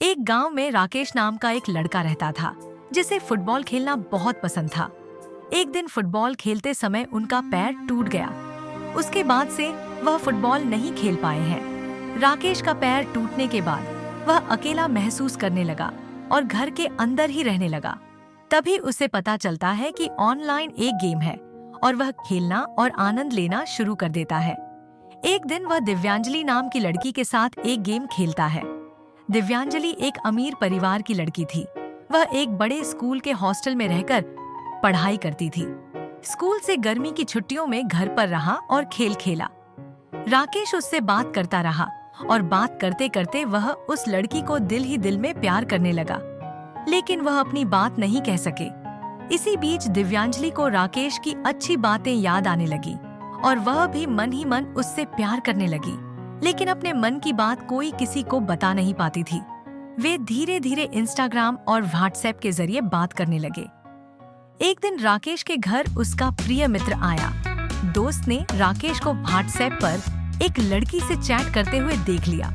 एक गांव में राकेश नाम का एक लड़का रहता था जिसे फुटबॉल खेलना बहुत पसंद था। एक दिन फुटबॉल खेलते समय उनका पैर टूट गया। उसके बाद से वह फुटबॉल नहीं खेल पाए हैं। राकेश का पैर टूटने के बाद वह अकेला महसूस करने लगा और घर के अंदर ही रहने लगा। तभी उसे पता चलता है कि ऑनलाइन एक गेम है और वह खेलना और आनंद लेना शुरू कर देता है। एक दिन वह दिव्यांजलि नाम की लड़की के साथ एक गेम खेलता है। दिव्यांजलि एक अमीर परिवार की लड़की थी। वह एक बड़े स्कूल के हॉस्टल में रहकर पढ़ाई करती थी। स्कूल से गर्मी की छुट्टियों में घर पर रहा और खेल खेला। राकेश उससे बात करता रहा और बात करते करते वह उस लड़की को दिल ही दिल में प्यार करने लगा, लेकिन वह अपनी बात नहीं कह सके। इसी बीच दिव्यांजलि को राकेश की अच्छी बातें याद आने लगी और वह भी मन ही मन उससे प्यार करने लगी, लेकिन अपने मन की बात कोई किसी को बता नहीं पाती थी। वे धीरे धीरे इंस्टाग्राम और व्हाट्सएप के जरिए बात करने लगे। एक दिन राकेश के घर उसका प्रिय मित्र आया। दोस्त ने राकेश को व्हाट्सएप पर एक लड़की से चैट करते हुए देख लिया।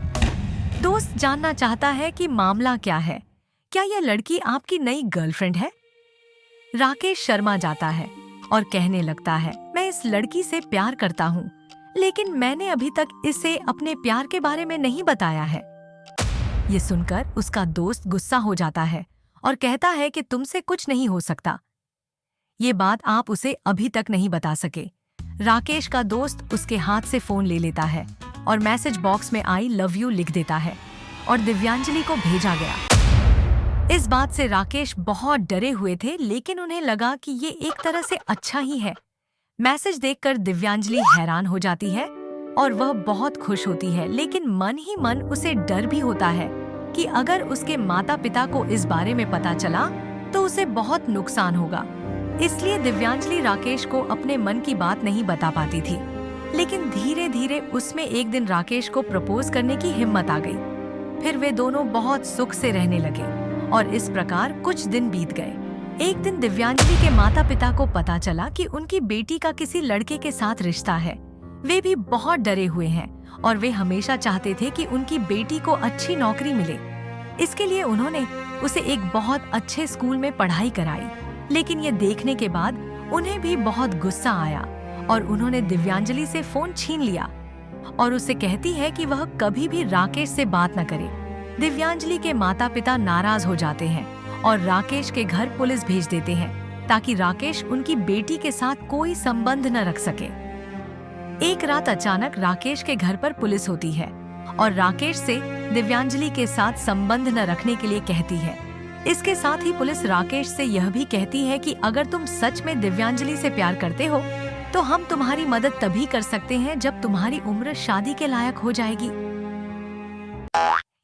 दोस्त जानना चाहता है कि मामला क्या है, क्या यह लड़की आपकी नई गर्लफ्रेंड है? राकेश शर्मा जाता है और कहने लगता है, मैं इस लड़की से प्यार करता हूँ, लेकिन मैंने अभी तक इसे अपने प्यार के बारे में नहीं बताया है। ये सुनकर उसका दोस्त गुस्सा हो जाता है और कहता है कि तुमसे कुछ नहीं हो सकता। ये बात आप उसे अभी तक नहीं बता सके। राकेश का दोस्त उसके हाथ से फोन ले लेता है और मैसेज बॉक्स में आई लव यू लिख देता है और दिव्यांजलि को भेजा गया। इस बात से राकेश बहुत डरे हुए थे, लेकिन उन्हें लगा कि ये एक तरह से अच्छा ही है। मैसेज देखकर दिव्यांजलि हैरान हो जाती है और वह बहुत खुश होती है, लेकिन मन ही मन उसे डर भी होता है कि अगर उसके माता पिता को इस बारे में पता चला तो उसे बहुत नुकसान होगा। इसलिए दिव्यांजलि राकेश को अपने मन की बात नहीं बता पाती थी, लेकिन धीरे धीरे उसमें एक दिन राकेश को प्रपोज करने की हिम्मत आ गई। फिर वे दोनों बहुत सुख से रहने लगे और इस प्रकार कुछ दिन बीत गए। एक दिन दिव्यांजलि के माता पिता को पता चला कि उनकी बेटी का किसी लड़के के साथ रिश्ता है। वे भी बहुत डरे हुए हैं और वे हमेशा चाहते थे कि उनकी बेटी को अच्छी नौकरी मिले। इसके लिए उन्होंने उसे एक बहुत अच्छे स्कूल में पढ़ाई कराई, लेकिन ये देखने के बाद उन्हें भी बहुत गुस्सा आया और उन्होंने दिव्यांजलि से फोन छीन लिया और उसे कहती है कि वह कभी भी राकेश से बात न करे। दिव्यांजलि के माता पिता नाराज हो जाते हैं और राकेश के घर पुलिस भेज देते हैं ताकि राकेश उनकी बेटी के साथ कोई संबंध न रख सके। एक रात अचानक राकेश के घर पर पुलिस होती है और राकेश से दिव्यांजलि के साथ संबंध न रखने के लिए कहती है। इसके साथ ही पुलिस राकेश से यह भी कहती है कि अगर तुम सच में दिव्यांजलि से प्यार करते हो तो हम तुम्हारी मदद तभी कर सकते हैं जब तुम्हारी उम्र शादी के लायक हो जाएगी।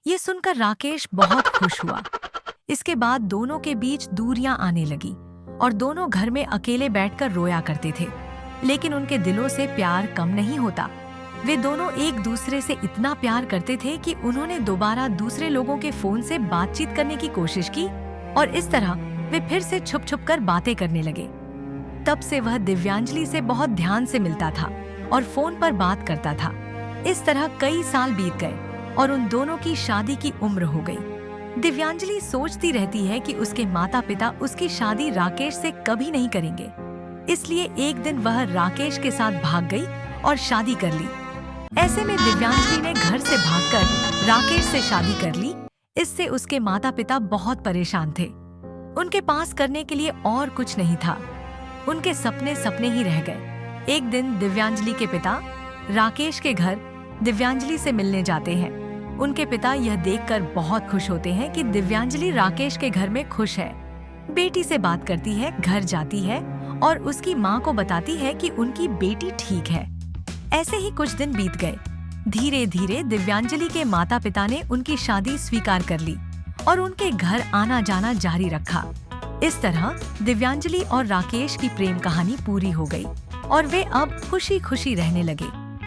ये सुनकर राकेश बहुत खुश हुआ। इसके बाद दोनों के बीच दूरियां आने लगी और दोनों घर में अकेले बैठकर रोया करते थे, लेकिन उनके दिलों से प्यार कम नहीं होता। वे दोनों एक दूसरे से इतना प्यार करते थे कि उन्होंने दोबारा दूसरे लोगों के फोन से बातचीत करने की कोशिश की और इस तरह वे फिर से छुप छुप कर बातें करने लगे। तब से वह दिव्यांजलि से बहुत ध्यान से मिलता था और फोन पर बात करता था। इस तरह कई साल बीत गए और उन दोनों की शादी की उम्र हो गई। दिव्यांजलि सोचती रहती है कि उसके माता पिता उसकी शादी राकेश से कभी नहीं करेंगे, इसलिए एक दिन वह राकेश के साथ भाग गई और शादी कर ली। ऐसे में दिव्यांजलि ने घर से भागकर राकेश से शादी कर ली। इससे उसके माता पिता बहुत परेशान थे। उनके पास करने के लिए और कुछ नहीं था। उनके सपने सपने ही रह गए। एक दिन दिव्यांजलि के पिता राकेश के घर दिव्यांजलि से मिलने जाते हैं। उनके पिता यह देखकर बहुत खुश होते हैं कि दिव्यांजलि राकेश के घर में खुश है। बेटी से बात करती है, घर जाती है और उसकी माँ को बताती है कि उनकी बेटी ठीक है। ऐसे ही कुछ दिन बीत गए। धीरे धीरे दिव्यांजलि के माता पिता ने उनकी शादी स्वीकार कर ली और उनके घर आना जाना जारी रखा। इस तरह दिव्यांजलि और राकेश की प्रेम कहानी पूरी हो गई और वे अब खुशी खुशी रहने लगे।